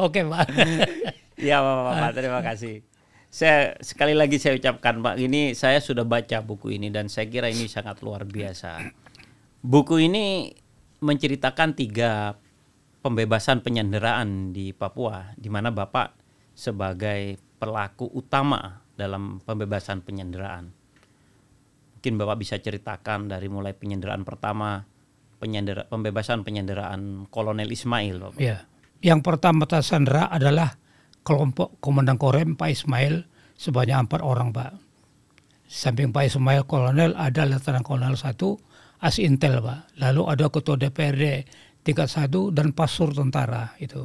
Oke Pak. Ya Bapak, terima kasih. Sekali lagi saya ucapkan Pak, ini saya sudah baca buku ini dan saya kira ini sangat luar biasa. Buku ini menceritakan 3 pembebasan penyanderaan di Papua, di mana Bapak sebagai pelaku utama dalam pembebasan penyanderaan. Mungkin Bapak bisa ceritakan dari mulai penyanderaan pertama, pembebasan penyanderaan Kolonel Ismail, Bapak. Ya. Yang pertama tersandera adalah kelompok Komandan Korem Pak Ismail sebanyak 4 orang Pak. Samping Pak Ismail Kolonel ada Letnan Kolonel 1 Asintel Pak. Lalu ada Ketua DPRD tingkat 1 dan Pasur Tentara itu.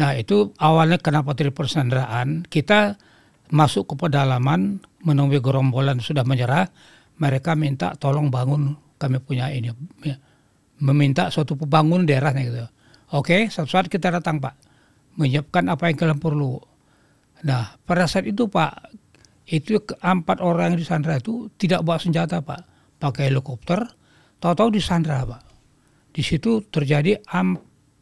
Nah itu awalnya kenapa terjadi persanderaan, kita masuk ke pedalaman menemui gerombolan sudah menyerah, mereka minta tolong bangun kami punya ini, meminta suatu pembangun daerahnya gitu. Oke, suatu saat kita datang Pak, menyiapkan apa yang kalian perlu. Nah pada saat itu Pak, itu 4 orang yang disandera itu tidak bawa senjata Pak, pakai helikopter, tahu-tahu disandera Pak. Di situ terjadi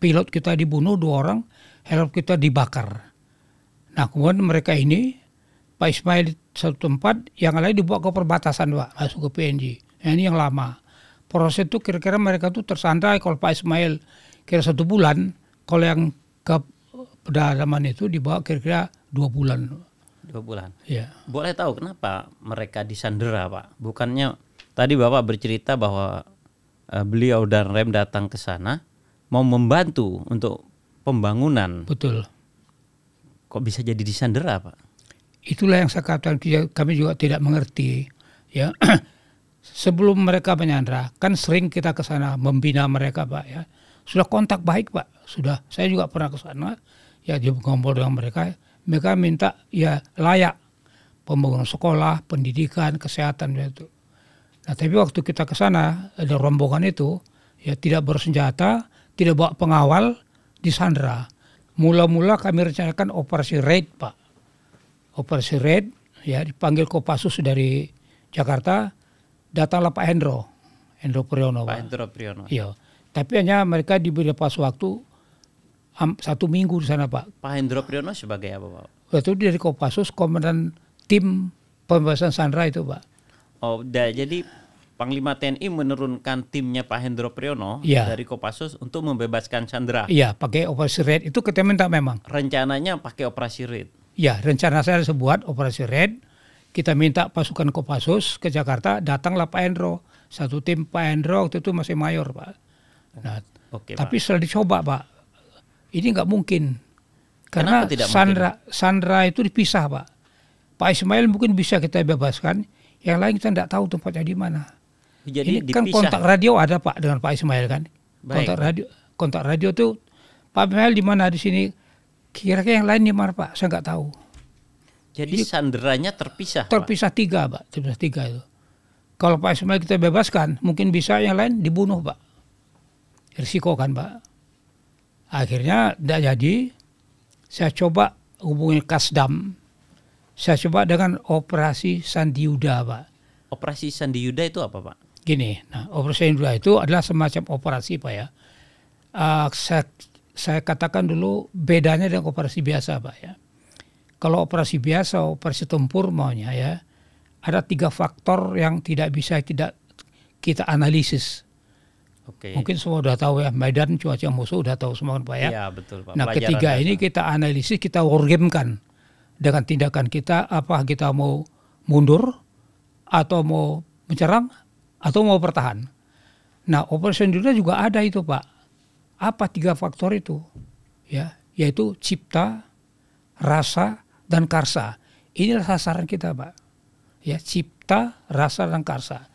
pilot kita dibunuh 2 orang, helikopter kita dibakar. Nah kemudian mereka ini, Pak Ismail di satu tempat, yang lain dibawa ke perbatasan Pak, masuk ke PNJ. Nah, ini yang lama. Proses itu kira-kira mereka tuh tersandra, kalau Pak Ismail kira 1 bulan, kalau yang ke pedalaman itu dibawa kira-kira 2 bulan. 2 bulan. Ya. Boleh tahu kenapa mereka disandera Pak? Bukannya tadi Bapak bercerita bahwa beliau dan Rem datang ke sana mau membantu untuk pembangunan. Betul. Kok bisa jadi disandera Pak? Itulah yang saya katakan, kami juga tidak mengerti. Ya, sebelum mereka menyandra, kan sering kita ke sana membina mereka Pak ya. Sudah kontak baik Pak, sudah. Saya juga pernah ke sana, ya dia ngobrol dengan mereka. Mereka minta ya layak pembangunan sekolah, pendidikan, kesehatan itu. Nah tapi waktu kita ke sana ada rombongan itu ya tidak bersenjata, tidak bawa pengawal, disandra. Mula-mula kami rencanakan operasi raid Pak. Operasi raid ya dipanggil Kopassus dari Jakarta, datanglah Pak Hendro Priyono. Pak Hendro Priyono. Iya. Tapi hanya mereka diberi pas waktu 1 minggu di sana Pak. Pak Hendro Priyono sebagai apa Pak? Waktu dari Kopassus komandan tim pembebasan sandera itu Pak. Oh, jadi Panglima TNI menurunkan timnya Pak Hendro Priyono dari Kopassus untuk membebaskan sandera. Iya, pakai operasi raid itu kita minta memang. Rencananya pakai operasi raid. Ya, rencana saya sebuat operasi raid. Kita minta pasukan Kopassus ke Jakarta, datanglah Pak Hendro. 1 tim Pak Hendro waktu itu masih mayor Pak. Nah, tapi setelah dicoba Pak, ini nggak mungkin. Karena sandera itu dipisah Pak. Pak Ismail mungkin bisa kita bebaskan, yang lain kita tidak tahu tempatnya di mana. Jadi ini kan kontak radio ada Pak dengan Pak Ismail kan. Baik. Kontak radio tuh Pak Ismail di mana di sini. Kira-kira yang lain di mana Pak? Saya nggak tahu. Jadi sanderanya terpisah. Terpisah Pak? 3 Pak, terpisah 3 itu. Kalau Pak Ismail kita bebaskan, mungkin bisa yang lain dibunuh Pak. Risiko kan Pak. Akhirnya tidak jadi. Saya coba hubungi Kasdam. Saya coba dengan operasi Sandiuda Pak. Operasi Sandiuda itu apa Pak? Gini, nah operasi Sandiuda itu adalah semacam operasi Pak ya. Saya katakan dulu bedanya dengan operasi biasa Pak ya. Kalau operasi biasa, operasi tempur maunya ya, ada 3 faktor yang tidak bisa kita analisis. Oke. Mungkin semua sudah tahu ya, medan cuaca musuh sudah tahu semua Pak ya. Iya betul Pak. Nah ketiga ini kita analisis, kita wargamekan dengan tindakan kita, apa kita mau mundur atau mau menyerang atau mau bertahan. Nah operasi Sandiuda juga ada itu Pak. Apa 3 faktor itu? Ya, yaitu cipta, rasa, dan karsa. Inilah sasaran kita Pak. Ya, cipta, rasa, dan karsa.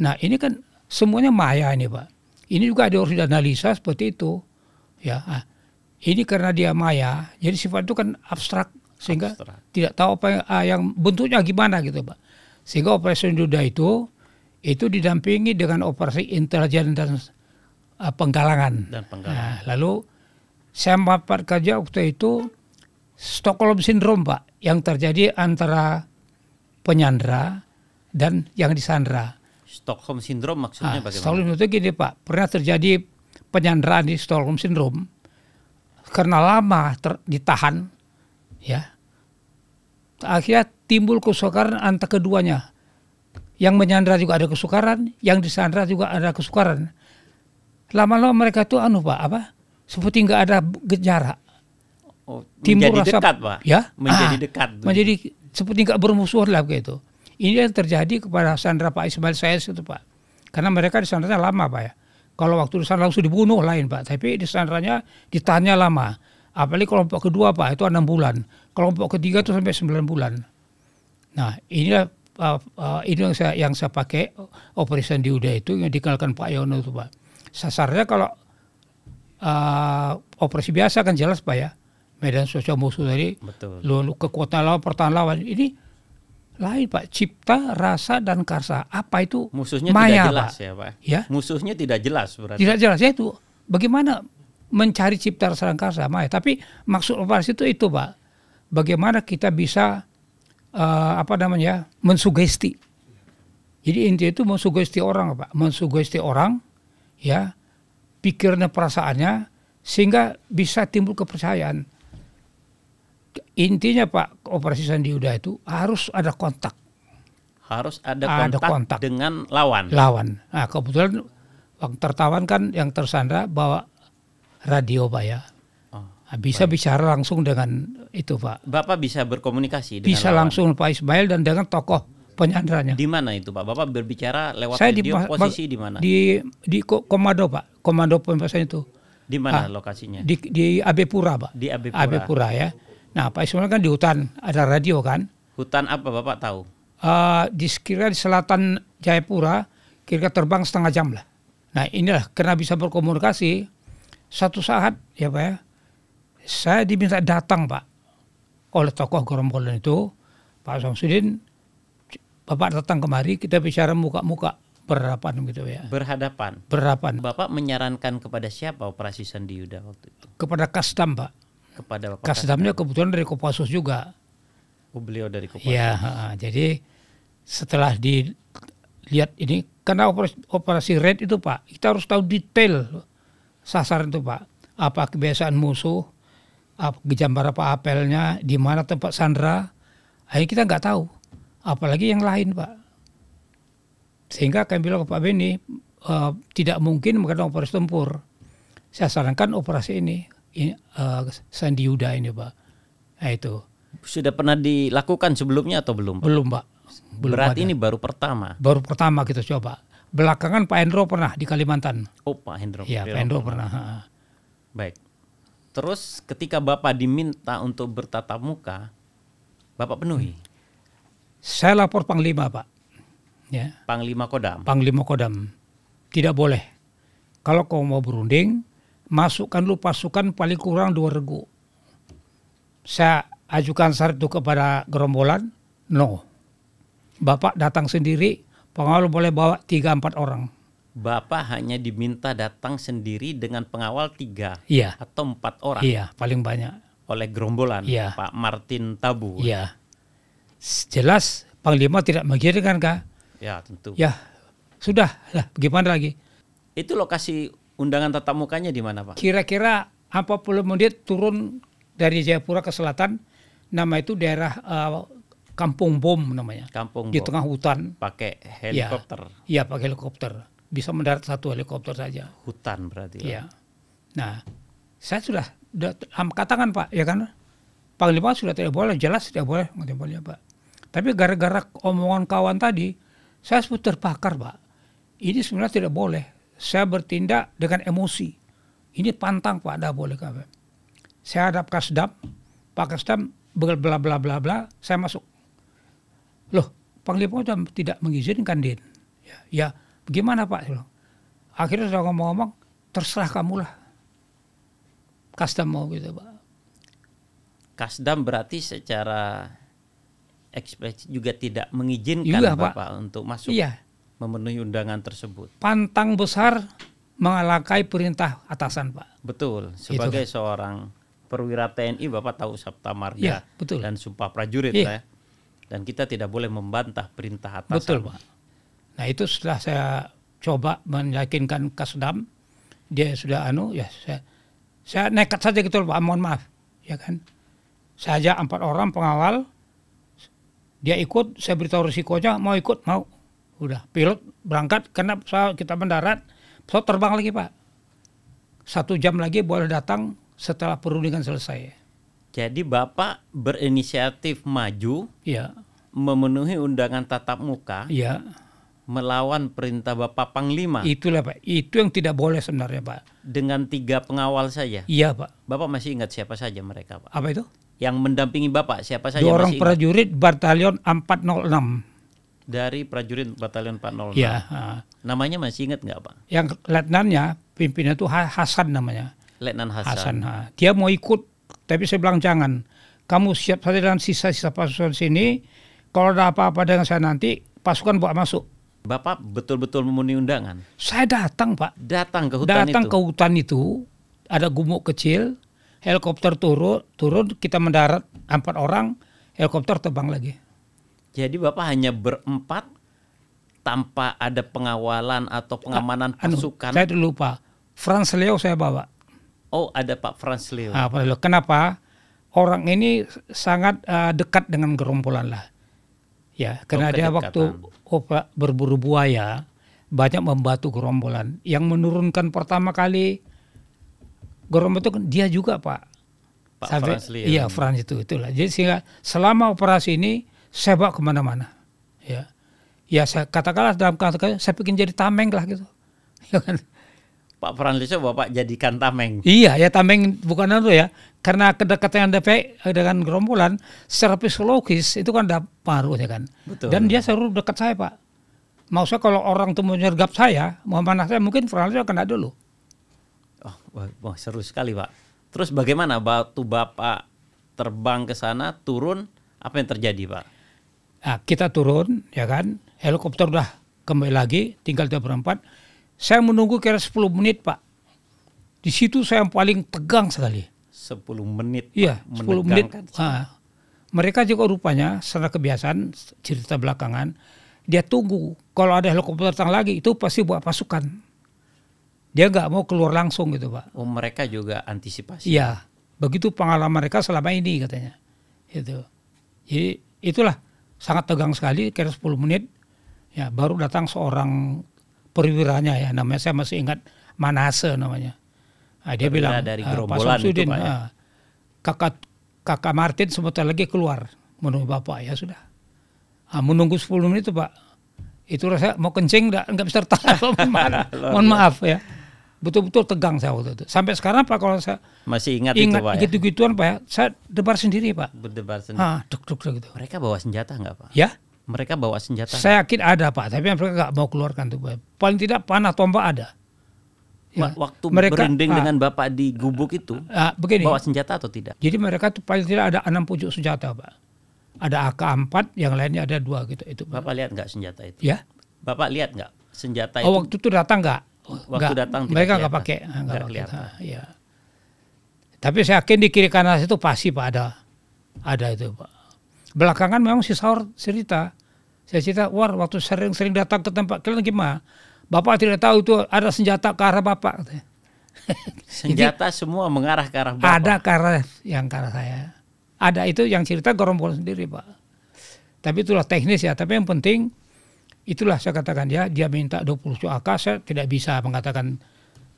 Nah ini kan semuanya maya ini Pak. Ini juga harus dianalisa seperti itu. Ya, ini karena dia maya, jadi sifat itu kan abstrak sehingga tidak tahu apa yang bentuknya gimana gitu Pak. Sehingga operasi Sandiuda itu didampingi dengan operasi intelijen dan penggalangan. Nah, lalu saya dapat kerja waktu itu Stockholm Syndrome Pak, yang terjadi antara penyandra dan yang disandra. Stockholm Syndrome maksudnya bagaimana? Stockholm itu gini Pak, pernah terjadi penyanderaan di Stockholm Syndrome. karena lama ditahan, ya, akhirnya timbul kesukaran antara keduanya. Yang menyandra juga ada kesukaran, yang disandra juga ada kesukaran. Lama-lama mereka tuh seperti nggak ada jarak. Oh, Timbul menjadi rasa, dekat, Pak. Ya, Menjadi dekat. menjadi seperti nggak bermusuhan lah begitu. Ini yang terjadi kepada sandra Pak Ismail Said itu, Pak. Karena mereka disandranya lama, Pak, ya. Kalau waktu disandra langsung dibunuh lain, Pak. Tapi disandranya ditahannya lama. Apalagi kelompok kedua, Pak, itu 6 bulan. Kelompok ketiga itu sampai 9 bulan. Nah, inilah ini yang saya pakai Operation Diuda itu yang dikenalkan Pak Yono itu, Pak. Sasarnya kalau operasi biasa kan jelas, Pak, ya. Medan sosial musuh tadi, lalu kekuatan lawan, pertahanan lawan. Ini lain, Pak. Cipta, rasa, dan karsa. Apa itu? Musuhnya maya, tidak jelas, Pak. Ya, Pak. Ya? Musuhnya tidak jelas berarti. Tidak jelas, ya itu. Bagaimana mencari cipta, rasa, dan karsa, maya. Tapi maksud operasi itu, Pak. Bagaimana kita bisa mensugesti. Jadi intinya itu mensugesti orang, Pak. Mensugesti orang, ya, pikirnya, perasaannya, sehingga bisa timbul kepercayaan. Intinya, Pak, operasi Sandiuda itu harus ada kontak. Harus ada kontak dengan lawan. Nah, kebetulan tertawan kan yang tersandra bawa radio, Pak, ya. Bisa bicara langsung dengan itu, Pak. Bapak bisa berkomunikasi dengan bisa lawan. Langsung Pak Ismail dan dengan tokoh penyandranya. Di mana itu, Pak? Bapak berbicara lewat Saya radio, posisi di mana? Di komando, Pak. Komando pembebasan itu. Di mana lokasinya? Di Abepura, Pak. Di Abepura. Abepura, ya. Nah, Pak Ismail kan di hutan, ada radio kan. Hutan apa, Bapak tahu? Kira di selatan Jayapura, kira terbang setengah jam lah. Nah, inilah karena bisa berkomunikasi. Satu saat, ya, Pak, ya, saya diminta datang, Pak, oleh tokoh gerombolan itu, Pak Samsudin. Bapak datang kemari, kita bicara muka-muka, berhadapan gitu, ya. Berhadapan. Bapak menyarankan kepada siapa operasi Sandiuda waktu itu? Kepada Kasdam, Pak. Kepada Bapak Kasdamnya kebetulan dari Kopassus juga. Oh, beliau dari Kopassus. Ya, jadi setelah dilihat ini, karena operasi raid itu, Pak, kita harus tahu detail sasaran itu, Pak. Apa kebiasaan musuh, gambar apa apelnya, di mana tempat sandra, akhirnya kita nggak tahu, apalagi yang lain, Pak. Sehingga kami bilang ke Pak Beni, tidak mungkin mengadakan operasi tempur. Saya sarankan operasi ini Sandiuda ini, Pak. Nah, itu. Sudah pernah dilakukan sebelumnya atau belum, Pak? Belum, Pak. Berarti ini baru pertama? Baru pertama kita coba. Belakangan Pak Hendro pernah di Kalimantan. Oh, Pak Hendro. Iya, Pak Hendro pernah. Baik. Terus ketika Bapak diminta untuk bertatap muka, Bapak penuhi? Saya lapor Panglima, Pak. Ya. Panglima Kodam? Panglima Kodam. Tidak boleh. Kalau kau mau berunding, masukkan lu pasukan paling kurang 2 regu. Saya ajukan syarat itu kepada gerombolan, no. Bapak datang sendiri, pengawal boleh bawa 3-4 orang. Bapak hanya diminta datang sendiri dengan pengawal 3 iya. atau 4 orang? Iya, paling banyak. Oleh gerombolan, iya. Pak Martin Tabu? Iya. Jelas Panglima tidak mengizinkan, Kak? Ya, tentu. Ya, sudah. Lah, gimana lagi? Itu lokasi undangan tatap mukanya di mana, Pak? Kira-kira 40 menit turun dari Jayapura ke selatan, nama itu daerah Kampung Bom namanya. Kampung di Bom. tengah hutan. Pakai helikopter? Iya, pakai helikopter. Bisa mendarat 1 helikopter saja. Hutan berarti? Iya. Nah, saya sudah katakan, Pak, ya kan? Panglima sudah tidak boleh, jelas tidak boleh, Pak. Tapi gara-gara omongan kawan tadi, saya sebut terbakar, Pak. Ini sebenarnya tidak boleh. Saya bertindak dengan emosi. Ini pantang, Pak, tidak boleh, Pak. Saya hadap Kasdam, Pak Kasdam bla bla bla bla bla, saya masuk. Loh, Panglima sudah tidak mengizinkan, Din. Ya, gimana, Pak? Akhirnya saya ngomong-ngomong, terserah kamulah. Kasdam mau gitu, Pak. Kasdam berarti secara ekspresi juga tidak mengizinkan juga, Bapak Pak, untuk masuk, iya, memenuhi undangan tersebut. Pantang besar mengalahkai perintah atasan, Pak. Betul. Sebagai seorang perwira TNI, Bapak tahu Sabta Marga, ya, betul, dan Sumpah Prajurit, ya. Dan kita tidak boleh membantah perintah atasan. Betul, Pak. Nah, itu setelah saya coba meyakinkan Kasdam, dia sudah Saya nekat saja gitu loh Pak, mohon maaf. Ya kan. Saya ajak 4 orang pengawal, dia ikut, saya beritahu risikonya, mau ikut, mau. Udah, pilot berangkat, karena kita mendarat, pesawat terbang lagi Pak. 1 jam lagi boleh datang setelah perundingan selesai. Jadi Bapak berinisiatif maju, Iya. memenuhi undangan tatap muka, Iya. melawan perintah Bapak Panglima Itulah Pak, itu yang tidak boleh sebenarnya Pak. dengan 3 pengawal saja. Iya Pak. Bapak masih ingat siapa saja mereka, Pak? Apa itu? Yang mendampingi Bapak siapa saja 2 orang masih ingat? prajurit Batalion 406. Dari prajurit Batalion 406. Iya. Namanya masih ingat nggak, Pak? Yang letnannya, pimpinnya itu Hasan namanya. Letnan Hasan. Hasan. Dia mau ikut, tapi saya bilang jangan. Kamu siap saja dengan sisa-sisa pasukan sini. Kalau ada apa-apa dengan saya nanti, pasukan bawa masuk. Bapak betul-betul memenuhi undangan. Saya datang Pak. Datang ke hutan Datang itu. ke hutan itu, ada gumuk kecil, helikopter turun, kita mendarat 4 orang, helikopter terbang lagi. Jadi Bapak hanya berempat tanpa ada pengawalan atau pengamanan pasukan. Saya dulu Pak, Franz Leo saya bawa. Oh, ada Pak Franz Leo. Kenapa? Orang ini sangat dekat dengan gerombolan lah. Ya, karena dia waktu berburu buaya banyak membantu gerombolan. Yang menurunkan pertama kali gerombolan itu dia juga Pak. Franz Leo. Iya, Franz itulah. Jadi sehingga selama operasi ini saya bawa kemana-mana. Ya saya katakanlah dalam kata saya bikin jadi tameng lah gitu. Ya kan? Pak Franz Leo Bapak jadikan tameng. Iya, ya tameng bukan itu ya. Karena kedekatan dengan gerombolan secara psikologis itu kan ada pengaruhnya kan. Betul. Dan dia selalu dekat saya Pak. Maksudnya kalau orang itu menyergap saya, mau mana saya mungkin Franz Leo kena dulu. Oh, wah, seru sekali Pak. Terus bagaimana waktu Bapak terbang ke sana, turun, apa yang terjadi Pak? Nah, kita turun, ya kan, helikopter udah kembali lagi, tinggal dia berempat. Saya menunggu kira 10 menit Pak. Di situ saya yang paling tegang sekali. 10 menit Pak, Iya, 10 menit. menegangkan. Mereka juga rupanya, secara kebiasaan, cerita belakangan, dia tunggu. Kalau ada helikopter datang lagi, itu pasti buat pasukan. Dia nggak mau keluar langsung gitu Pak. Oh, mereka juga antisipasi. Iya, begitu pengalaman mereka selama ini katanya. Itu. Jadi itulah sangat tegang sekali, kira 10 menit. Ya, baru datang seorang perwiranya ya, namanya saya masih ingat, Manase namanya. Nah, dia bilang dari Pak gerombolan itu Samsudin, Pak ya? kakak Martin sebentar lagi keluar menunggu Bapak. Ya sudah. Menunggu 10 menit itu Pak. Itu rasa mau kencing nggak bisa tertahan. Mohon maaf ya. Betul-betul tegang saya waktu itu. Sampai sekarang Pak kalau saya Masih ingat itu Pak ya? gitu-gituan Pak ya, saya debar sendiri Pak. Berdebar sendiri. Duk gitu. Mereka bawa senjata nggak Pak? Ya, Mereka bawa senjata. saya yakin ada Pak, tapi mereka nggak mau keluarkan tuh Pak. Paling tidak panah tombak ada. Ya. Waktu Mereka- berunding dengan Bapak di gubuk itu, Begini, bawa senjata atau tidak? jadi mereka tuh paling tidak ada 6 pucuk senjata Pak. Ada AK-4, yang lainnya ada 2 gitu. Itu Pak. Bapak lihat nggak senjata itu? Ya. Bapak lihat nggak senjata Oh, itu? waktu itu datang nggak? Waktu datang tidak mereka nggak kelihatan. pakai. Nggak Nggak pakai. kelihatan. Ya. Tapi saya yakin di kiri kanan itu pasti Pak ada itu Pak. Belakangan memang si Saur cerita. Saya cerita, wah waktu sering datang ke tempat kalian gimana? Bapak tidak tahu itu ada senjata ke arah Bapak. Katanya. Senjata semua mengarah ke arah Bapak. Ada ke arah saya. Ada itu yang cerita gerombolan sendiri Pak. Tapi itulah teknis ya. Tapi yang penting itulah saya katakan ya, dia minta 20 cuak AK, saya tidak bisa mengatakan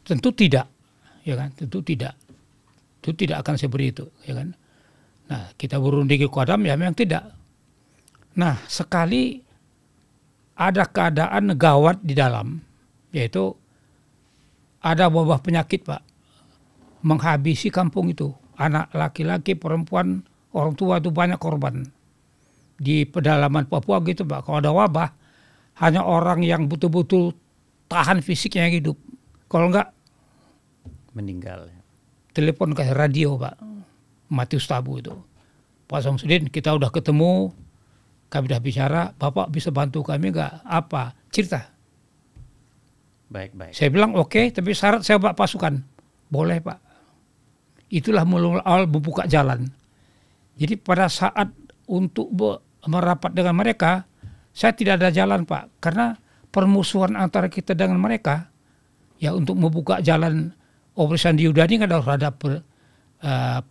tentu tidak, ya kan? Tentu tidak. Itu tidak akan seperti itu, ya kan? Nah, kita berunding ke Kodam ya memang tidak. Nah, sekali ada keadaan gawat di dalam, yaitu ada wabah penyakit Pak, menghabisi kampung itu. Anak laki-laki, perempuan, orang tua itu banyak korban. Di pedalaman Papua gitu Pak, kalau ada wabah, hanya orang yang betul-betul tahan fisiknya yang hidup. Kalau enggak, Meninggal. telepon ke radio Pak, Matius Tabu itu. Pak Samsudin, kita udah ketemu, kami udah bicara, Bapak bisa bantu kami enggak? Apa? Cerita. Baik. Saya bilang oke, tapi syarat saya bawa pasukan. Boleh Pak. Itulah mulai awal membuka jalan. Jadi pada saat untuk merapat dengan mereka, saya tidak ada jalan Pak. Karena permusuhan antara kita dengan mereka, ya untuk membuka jalan Operasi Sandi Yuda ini kan harus ada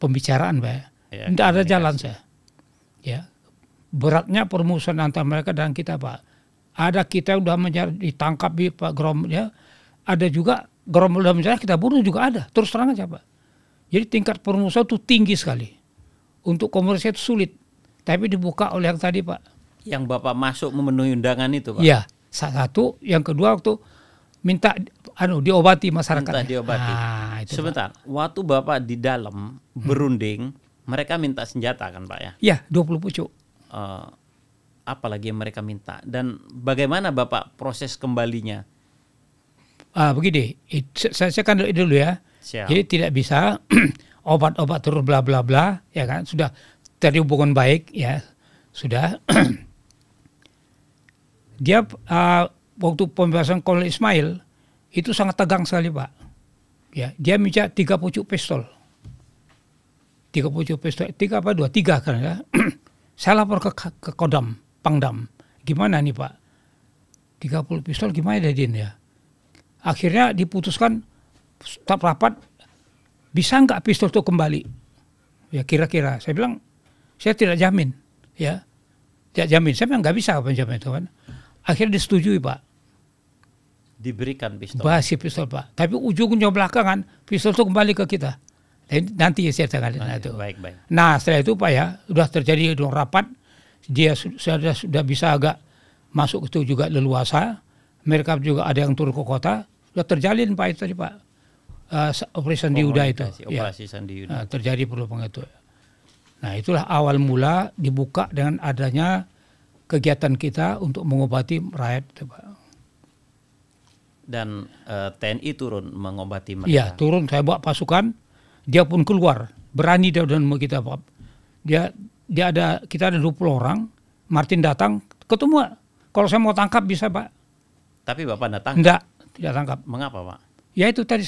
pembicaraan, Pak. Ya, Tidak ada komunikasi. jalan saya. Ya, beratnya permusuhan antara mereka dan kita, Pak. Ada kita yang udah ditangkap di Pak Gerombol, ya. Ada juga Gerombol udah mencari, kita bunuh juga ada. Terus terang aja, Pak. Jadi tingkat permusuhan itu tinggi sekali. Untuk komunikasi itu sulit. Tapi dibuka oleh yang tadi, Pak. Yang Bapak masuk memenuhi undangan itu, Pak? Ya, satu. Yang kedua waktu minta diobati masyarakat. Minta diobati. Nah, itu, sebentar, waktu Bapak di dalam berunding, mereka minta senjata kan, Pak ya? Ya, 20 pucuk. Apalagi yang mereka minta, dan bagaimana Bapak proses kembalinya? Begini, saya kan dulu ya. Siap. Jadi tidak bisa obat-obat terus bla bla bla, ya kan? Sudah tadi hubungan baik, ya sudah. Dia waktu pembebasan Kolonel Ismail itu sangat tegang sekali, Pak. Ya, dia minta 3 pucuk pistol. 3 pucuk pistol, 3 apa 2? 3 kan ya. Saya lapor ke Kodam, Pangdam. Gimana nih, Pak? 30 pistol gimana Din ya? Akhirnya diputuskan staf rapat, bisa nggak pistol itu kembali? Ya kira-kira. Saya bilang, saya tidak jamin. Ya, tidak jamin. Saya bilang nggak bisa penjamin itu kan. Akhirnya disetujui, Pak. Diberikan pistol. Basi pistol, Pak. Tapi ujungnya belakangan pistol itu kembali ke kita. Nanti ya saya ceritakan. Nah, itu. Baik. Nah setelah itu, Pak, ya sudah terjadi dong rapat. Dia sudah bisa agak masuk itu juga leluasa. Mereka juga ada yang turun ke kota. Sudah terjalin, Pak, itu tadi, Pak. Operasi Sandi Yuda itu. Operasi Sandi Yuda. Nah, terjadi peluang itu. Nah itulah awal mula dibuka dengan adanya kegiatan kita untuk mengobati rakyat, Pak. Dan TNI turun mengobati mereka. Iya, turun. Saya bawa pasukan. Dia pun keluar. Berani dia dan kita, Pak. Kita ada 20 orang. Martin datang, ketemu. Kalau saya mau tangkap bisa, Pak. Tapi Bapak datang? Enggak, tidak tangkap. Mengapa, Pak? Ya itu tadi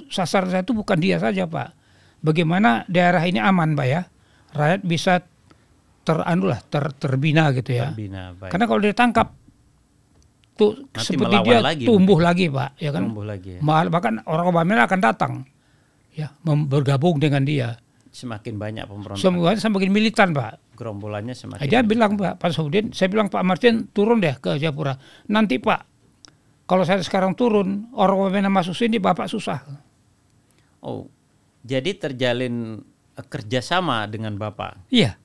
sasaran saya itu bukan dia saja, Pak. Bagaimana daerah ini aman, Pak, ya. Rakyat bisa terbina gitu ya. Terbina, baik. Karena kalau dia tangkap tuh Nanti seperti melawan dia lagi, tumbuh lagi, Pak, ya kan. Tumbuh lagi, ya. Bahkan orang Obama akan datang ya bergabung dengan dia. Semakin banyak pemberontak. Semua semakin militan, Pak. Gerombolannya semakin Dia banyak. bilang, Pak Saudin, saya bilang, Pak Martin turun deh ke Jayapura. Nanti, Pak, kalau saya sekarang turun, orang Obama masuk sini, Bapak susah. Oh, jadi terjalin kerjasama dengan Bapak. Iya.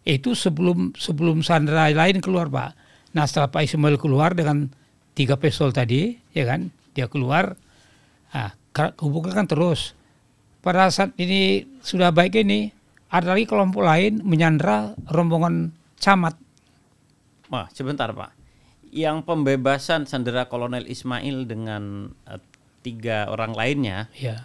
Itu sebelum sandera lain keluar, Pak. Nah setelah Pak Ismail keluar dengan 3 pistol tadi, ya kan, dia keluar, hubungan kan terus. Pada saat ini sudah baik ini, ada lagi kelompok lain menyandera rombongan camat. Wah, sebentar, Pak. Yang pembebasan sandera Kolonel Ismail dengan 3 orang lainnya, Ya.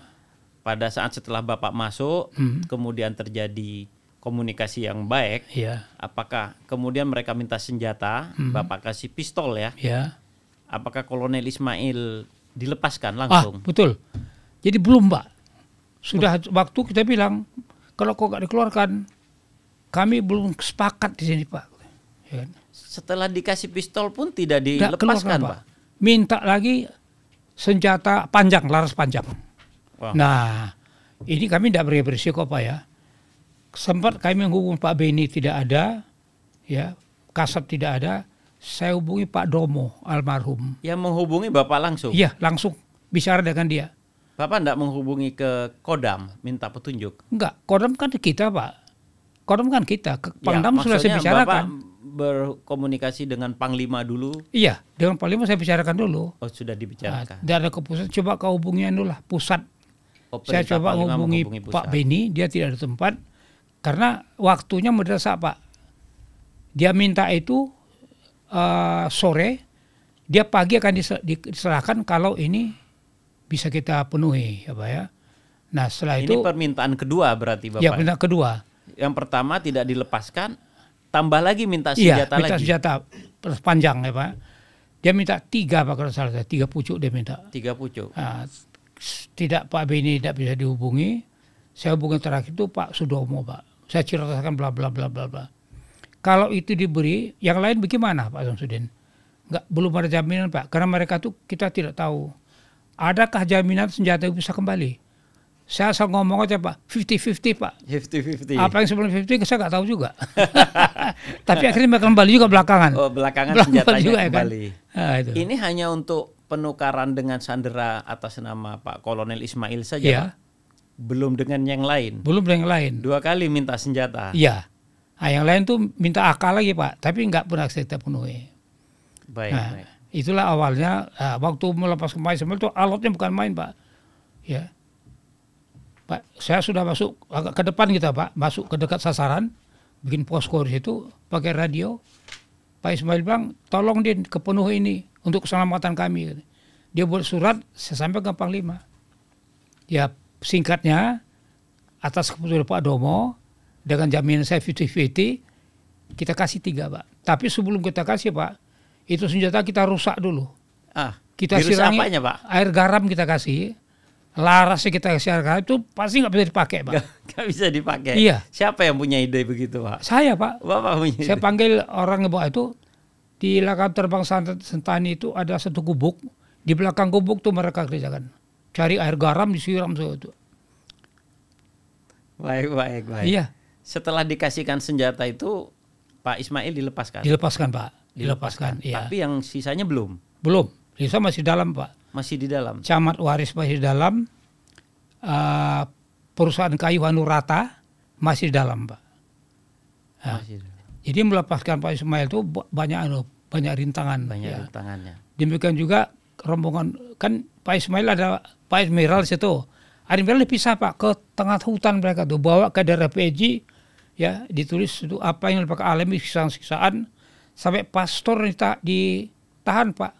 pada saat setelah Bapak masuk, kemudian terjadi komunikasi yang baik, Ya. apakah kemudian mereka minta senjata, Bapak kasih pistol ya, Ya. apakah Kolonel Ismail dilepaskan Ah, langsung? betul. Jadi belum, Pak. Sudah waktu kita bilang, kalau kok nggak dikeluarkan, kami belum sepakat di sini, Pak. Ya kan? Setelah dikasih pistol pun tidak Nggak dilepaskan, keluarkan, Pak. Minta lagi senjata panjang, laras panjang. Wah. Nah, ini kami tidak beri berisiko, Pak, ya. Sempat kami menghubungi Pak Beni tidak ada, ya, Kasat tidak ada. Saya hubungi Pak Domo almarhum. Yang menghubungi Bapak langsung? Iya, langsung bicara dengan dia. Bapak tidak menghubungi ke Kodam minta petunjuk? Enggak, Kodam kan kita, Pak. Kodam kan kita. Pangdam Ya, sudah saya maksudnya bicarakan. Bapak berkomunikasi dengan Panglima dulu? Iya, dengan Panglima saya bicarakan dulu. Oh, sudah dibicarakan. Dan ada keputusan, coba kau hubungi dulu lah, pusat. Oh, Saya perintah coba Panglima menghubungi menghubungi Pak pusat. Beni, dia tidak ada tempat. Karena waktunya mendesak, Pak. Dia minta itu sore, dia pagi akan diserahkan kalau ini bisa kita penuhi, ya Pak ya. Nah setelah Ini itu, permintaan kedua berarti Bapak? ya permintaan kedua. Yang pertama tidak dilepaskan, tambah lagi minta Iya, senjata minta lagi? senjata panjang, ya Pak. Dia minta 3, Pak, kalau salah saya, 3 pucuk dia minta. 3 pucuk. Nah, tidak, Pak Beni tidak bisa dihubungi. Saya hubungi terakhir itu Pak Sudomo, Pak. Saya ceritakan bla bla bla bla bla. Kalau itu diberi, yang lain bagaimana, Pak Samsudin? Belum ada jaminan, Pak, karena mereka tuh kita tidak tahu. adakah jaminan senjata itu bisa kembali? Saya asal ngomong aja Pak, 50-50 Pak. 50-50. Apa yang sebelum 50 saya nggak tahu juga. Tapi akhirnya mereka kembali juga belakangan. Oh, belakangan senjatanya juga, kembali. Ya kan? Nah, itu. Ini hanya untuk penukaran dengan sandera atas nama Pak Kolonel Ismail saja, Ya. Pak? Belum dengan yang lain? Belum dengan yang lain. 2 kali minta senjata? Iya. Nah, yang lain tuh minta akal lagi Pak, tapi nggak pernah kita penuhi. Baik, Nah, baik. itulah awalnya waktu melepas Pak Ismail itu alatnya bukan main Pak. Ya. Pak, saya sudah masuk agak ke depan kita Pak, masuk ke dekat sasaran, bikin posko di situ, pakai radio. Pak Ismail bilang, tolong dia kepenuhi ini untuk keselamatan kami. Dia buat surat, saya sampai ke Panglima. Ya singkatnya, atas keputusan Pak Domo, dengan jaminan saya 50-50, kita kasih 3 Pak. Tapi sebelum kita kasih Pak, itu senjata kita rusak dulu. Kita Dirusak sirangi apanya, Pak? air garam kita kasih. Larasnya kita kasih air garam itu pasti nggak bisa dipakai Pak. Gak bisa dipakai. Iya. Siapa yang punya ide begitu, Pak? Saya Pak. Bapak punya Saya ide. panggil orang yang bawa itu. Di belakang terbang Sentani itu ada satu gubuk. Di belakang gubuk tuh mereka kerjakan. Cari air garam disiram itu. Baik. Iya. Setelah dikasihkan senjata itu, Pak Ismail dilepaskan. Dilepaskan Pak. Dilepaskan. Iya. Tapi yang sisanya belum. Belum. Sisa masih dalam Pak. Masih di dalam. Camat Waris masih di dalam. Perusahaan kayu Hanurata masih di dalam Pak. Nah, Masih di dalam. jadi melepaskan Pak Ismail itu banyak rintangan. Banyak ya. rintangannya. Demikian juga rombongan, kan Pak Ismail ada Pak Admiral situ. Admiral dipisah Pak ke tengah hutan mereka tuh, bawa ke daerah PJ, ya ditulis itu apa yang mereka alami siksaan sampai pastor ditahan Pak,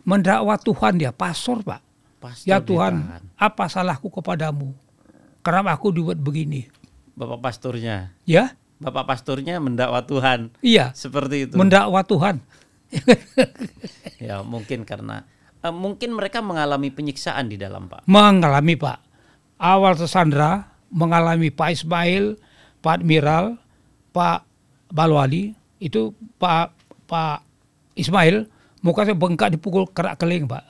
mendakwa Tuhan dia, pastor Pak. Pastor Ya Tuhan, ditahan. apa salahku kepadamu? Karena aku dibuat begini. Bapak pastornya. Ya, Bapak pastornya mendakwa Tuhan. iya, Seperti itu. mendakwa Tuhan. Ya mungkin karena mungkin mereka mengalami penyiksaan di dalam, Pak. Mengalami Pak. Awal tersandra mengalami Pak Ismail, Pak Admiral, Pak Balwali, itu Pak Ismail mukanya bengkak dipukul kerak keling Pak.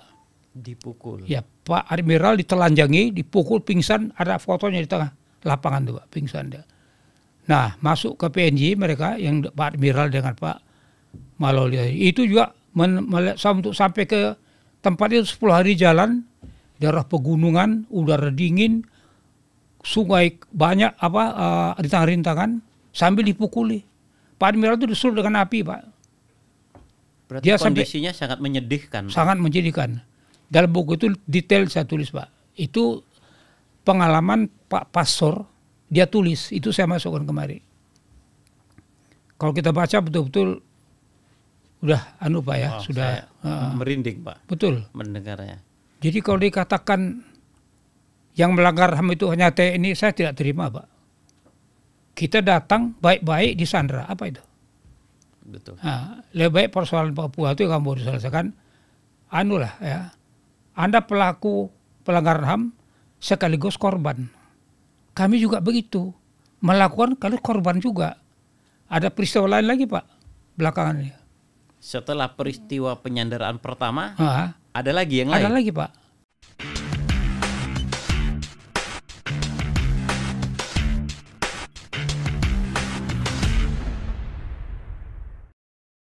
Dipukul. Ya Pak Admiral ditelanjangi, dipukul pingsan, ada fotonya di tengah lapangan tuh Pak, pingsan dia. Nah masuk ke PNJ mereka yang Pak Admiral dengan Pak Maloli itu juga untuk sampai ke tempat itu 10 hari jalan, daerah pegunungan, udara dingin, sungai banyak rintangan-rintangan sambil dipukuli. Pak Admiral itu disuruh dengan api Pak. Berarti Dia kondisinya sangat menyedihkan, Pak. Sangat menjadikan. Dalam buku itu detail saya tulis Pak. Itu pengalaman Pak Pastor, dia tulis, itu saya masukkan kemari. Kalau kita baca betul-betul udah Pak ya, sudah merinding Pak. Betul. Mendengarnya. Jadi kalau dikatakan yang melanggar HAM itu hanya TNI, saya tidak terima Pak. Kita datang baik-baik disandra, apa itu? Betul. Nah, lebih baik persoalan Papua itu yang mau diselesaikan, ya. Anda pelaku pelanggaran HAM sekaligus korban. Kami juga begitu, melakukan kalau korban juga. Ada peristiwa lain lagi Pak, belakangan ini. Setelah peristiwa penyanderaan pertama, Nah, ada lagi yang lain? ada lagi Pak.